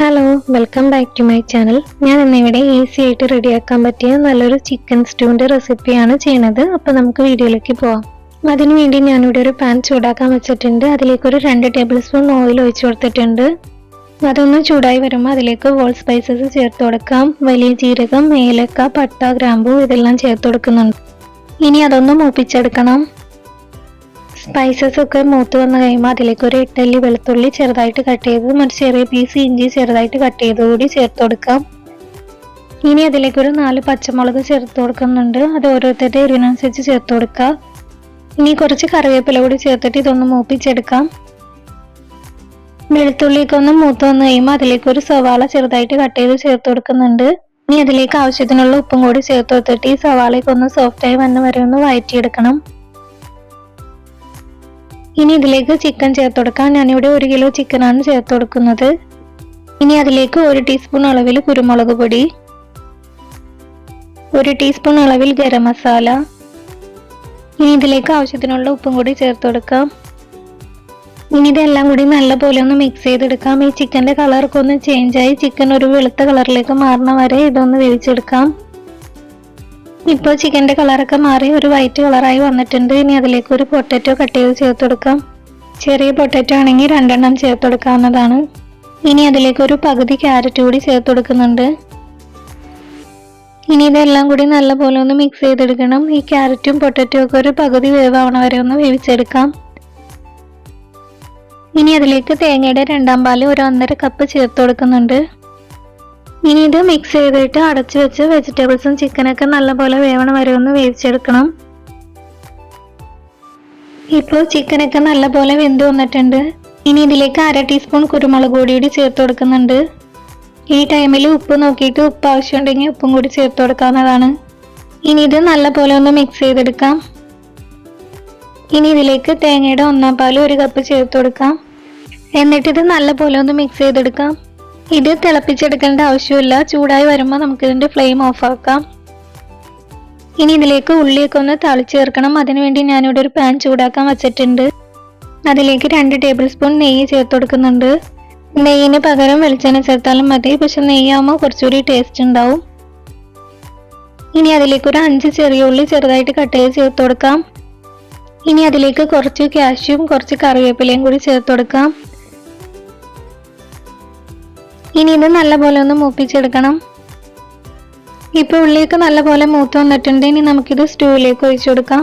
Hello, welcome back to my channel. ഞാൻ ഇന്നിവിടെ easy ആയിട്ട് റെഡിയാക്കാൻ പറ്റിയ നല്ലൊരു ചിക്കൻ സ്റ്റൂവിൻ്റെ റെസിപ്പിയാണ് ചെയ്യുന്നത്. അപ്പോൾ നമുക്ക് വീഡിയോയിലേക്ക് പോവാം. അതിനു വേണ്ടി ഞാനിവിടെ ഒരു പാൻ ചൂടാക്കാൻ വെച്ചിട്ടുണ്ട്. അതിലേക്കൊരു 2 ടേബിൾ സ്പൂൺ ഓയിൽ ഒഴിച്ചു കൊടുത്തിട്ടുണ്ട്. അതൊന്ന് ചൂടായി വരുമ്പോൾ അതിലേക്ക് ഹോൾ സ്പൈസസ് ചേർത്ത് കൊടുക്കാം. വലിയ ജീരകം, ഏലക്ക, പട്ട, ഗ്രാമ്പൂ ഇതെല്ലാം ചേർത്ത് കൊടുക്കുന്നുണ്ട്. ഇനി അതൊന്ന് മൂപ്പിച്ചെടുക്കണം. സ്പൈസസ് ഒക്കെ മൂത്ത് വന്ന് കഴിയുമ്പോൾ അതിലേക്ക് ഒരു 8 അല്ലി വെളുത്തുള്ളി ചെറുതായിട്ട് കട്ട് ചെയ്തതും ഒരു ചെറിയ പീസ് ഇഞ്ചി ചെറുതായിട്ട് കട്ട് ചെയ്തുകൂടി ചേർത്ത് കൊടുക്കാം. ഇനി അതിലേക്ക് ഒരു 4 പച്ചമുളക് ചേർത്ത് കൊടുക്കുന്നുണ്ട്. അത് ഓരോരുത്തരുടെ എരിവിനനുസരിച്ച് ചേർത്ത് കൊടുക്കാം. ഇനി കുറച്ച് കറിവേപ്പില കൂടി ചേർത്തിട്ട് ഇതൊന്ന് മൂപ്പിച്ചെടുക്കാം. വെളുത്തുള്ളിയൊക്കെ ഒന്ന് മൂത്ത് വന്ന് കഴിയുമ്പോൾ അതിലേക്ക് ഒരു സവാള ചെറുതായിട്ട് കട്ട് ചെയ്ത് ചേർത്ത് കൊടുക്കുന്നുണ്ട്. ഇനി അതിലേക്ക് ആവശ്യത്തിനുള്ള ഉപ്പും കൂടി ചേർത്ത് കൊടുത്തിട്ട് ഈ സവാളയൊക്കെ ഒന്ന് സോഫ്റ്റായി വന്ന് വരെ ഒന്ന് വഴറ്റിയെടുക്കണം. ഇനി ഇതിലേക്ക് ചിക്കൻ ചേർത്ത് കൊടുക്കാം. ഞാനിവിടെ 1 കിലോ ചിക്കനാണ് ചേർത്ത് കൊടുക്കുന്നത്. ഇനി അതിലേക്ക് 1 ടീസ്പൂൺ അളവിൽ കുരുമുളക് പൊടി, 1 ടീസ്പൂൺ അളവിൽ ഗരം മസാല, ഇനി ഇതിലേക്ക് ആവശ്യത്തിനുള്ള ഉപ്പും കൂടി ചേർത്ത് കൊടുക്കാം. ഇനി ഇതെല്ലാം കൂടി നല്ലപോലെ ഒന്ന് മിക്സ് ചെയ്തെടുക്കാം. ഈ ചിക്കൻ്റെ കളറൊക്കെ ഒന്ന് ചേഞ്ചായി ചിക്കൻ ഒരു വെളുത്ത കളറിലേക്ക് മാറണ വരെ ഇതൊന്ന് വേവിച്ചെടുക്കാം. ഇപ്പോൾ ചിക്കൻ്റെ കളറൊക്കെ മാറി ഒരു വൈറ്റ് കളറായി വന്നിട്ടുണ്ട്. ഇനി അതിലേക്ക് ഒരു പൊട്ടറ്റോ കട്ട് ചെയ്ത് ചേർത്ത് കൊടുക്കാം. ചെറിയ പൊട്ടറ്റോ ആണെങ്കിൽ 2 എണ്ണം ചേർത്ത് കൊടുക്കാവുന്നതാണ്. ഇനി അതിലേക്ക് ഒരു പകുതി ക്യാരറ്റ് കൂടി ചേർത്ത് കൊടുക്കുന്നുണ്ട്. ഇനി ഇതെല്ലാം കൂടി നല്ലപോലെ ഒന്ന് മിക്സ് ചെയ്തെടുക്കണം. ഈ ക്യാരറ്റും പൊട്ടറ്റോ ഒക്കെ ഒരു പകുതി വേവാവണ വരെ ഒന്ന് വേവിച്ചെടുക്കാം. ഇനി അതിലേക്ക് തേങ്ങയുടെ 2ാം പാല് ഒരു 1.5 കപ്പ് ചേർത്ത് കൊടുക്കുന്നുണ്ട്. ഇനി ഇത് മിക്സ് ചെയ്തിട്ട് അടച്ചു വെച്ച് വെജിറ്റബിൾസും ചിക്കനൊക്കെ നല്ലപോലെ വേവണ വരെ ഒന്ന് വേവിച്ചെടുക്കണം. ഇപ്പോൾ ചിക്കനൊക്കെ നല്ലപോലെ വെന്ത് വന്നിട്ടുണ്ട്. ഇനി ഇതിലേക്ക് 1/2 ടീസ്പൂൺ കുരുമുളക് പൊടി ചേർത്ത് കൊടുക്കുന്നുണ്ട്. ഈ ടൈമിൽ ഉപ്പ് നോക്കിയിട്ട് ഉപ്പ് ആവശ്യമുണ്ടെങ്കിൽ ഉപ്പും കൂടി ചേർത്ത് കൊടുക്കാവുന്നതാണ്. ഇനി ഇത് നല്ലപോലെ ഒന്ന് മിക്സ് ചെയ്തെടുക്കാം. ഇനി ഇതിലേക്ക് തേങ്ങയുടെ 1ാം പാല് 1 കപ്പ് ചേർത്ത് കൊടുക്കാം. എന്നിട്ട് ഇത് നല്ലപോലെ ഒന്ന് മിക്സ് ചെയ്തെടുക്കാം. ഇത് തിളപ്പിച്ചെടുക്കേണ്ട ആവശ്യമില്ല. ചൂടായി വരുമ്പോൾ നമുക്ക് ഇതിൻ്റെ ഫ്ലെയിം ഓഫ് ആക്കാം. ഇനി ഇതിലേക്ക് ഉള്ളിയൊക്കെ ഒന്ന് തളിച്ച് ചേർക്കണം. അതിനുവേണ്ടി ഞാനിവിടെ ഒരു പാൻ ചൂടാക്കാൻ വെച്ചിട്ടുണ്ട്. അതിലേക്ക് 2 ടേബിൾ സ്പൂൺ നെയ്യ് ചേർത്ത് കൊടുക്കുന്നുണ്ട്. നെയ്യിന് പകരം വെളിച്ചെണ്ണ ചേർത്താലും മതി, പക്ഷെ നെയ്യാകുമ്പോൾ കുറച്ചുകൂടി ടേസ്റ്റ് ഉണ്ടാവും. ഇനി അതിലേക്ക് ഒരു 5 ചെറിയ ഉള്ളി ചെറുതായിട്ട് കട്ട് ചെയ്ത് ചേർത്ത് കൊടുക്കാം. ഇനി അതിലേക്ക് കുറച്ച് കാഷ്യൂം കുറച്ച് കറിവേപ്പിലയും കൂടി ചേർത്ത് കൊടുക്കാം. ഇനി ഇത് നല്ലപോലെ ഒന്ന് മൂപ്പിച്ചെടുക്കണം. ഇപ്പോൾ ഉള്ളിയൊക്കെ നല്ലപോലെ മൂത്ത് വന്നിട്ടുണ്ട്. ഇനി നമുക്കിത് സ്റ്റൂവിലേക്ക് ഒഴിച്ചു കൊടുക്കാം.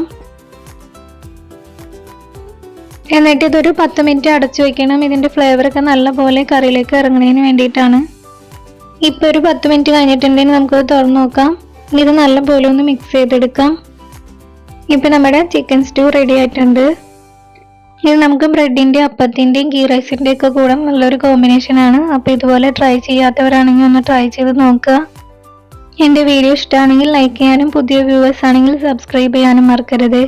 എന്നിട്ട് ഇതൊരു 10 മിനിറ്റ് അടച്ചു വയ്ക്കണം. ഇതിൻ്റെ ഫ്ലേവറൊക്കെ നല്ലപോലെ കറിയിലേക്ക് ഇറങ്ങുന്നതിന് വേണ്ടിയിട്ടാണ്. ഇപ്പോൾ ഒരു 10 മിനിറ്റ് കഴിഞ്ഞിട്ടുണ്ടെങ്കിൽ നമുക്കത് തുറന്നു നോക്കാം. ഇത് നല്ലപോലെ ഒന്ന് മിക്സ് ചെയ്തെടുക്കാം. ഇപ്പോൾ നമ്മുടെ ചിക്കൻ സ്റ്റൂ റെഡി ആയിട്ടുണ്ട്. ഇത് നമുക്ക് ബ്രെഡിൻ്റെ, അപ്പത്തിൻ്റെയും ഗീ റൈസിൻ്റെ ഒക്കെ കൂടെ നല്ലൊരു കോമ്പിനേഷനാണ്. അപ്പോൾ ഇതുപോലെ ട്രൈ ചെയ്യാത്തവരാണെങ്കിൽ ഒന്ന് ട്രൈ ചെയ്ത് നോക്കുക. എൻ്റെ വീഡിയോ ഇഷ്ടമാണെങ്കിൽ ലൈക്ക് ചെയ്യാനും പുതിയ വ്യൂവേഴ്സ് ആണെങ്കിൽ സബ്സ്ക്രൈബ് ചെയ്യാനും മറക്കരുത്.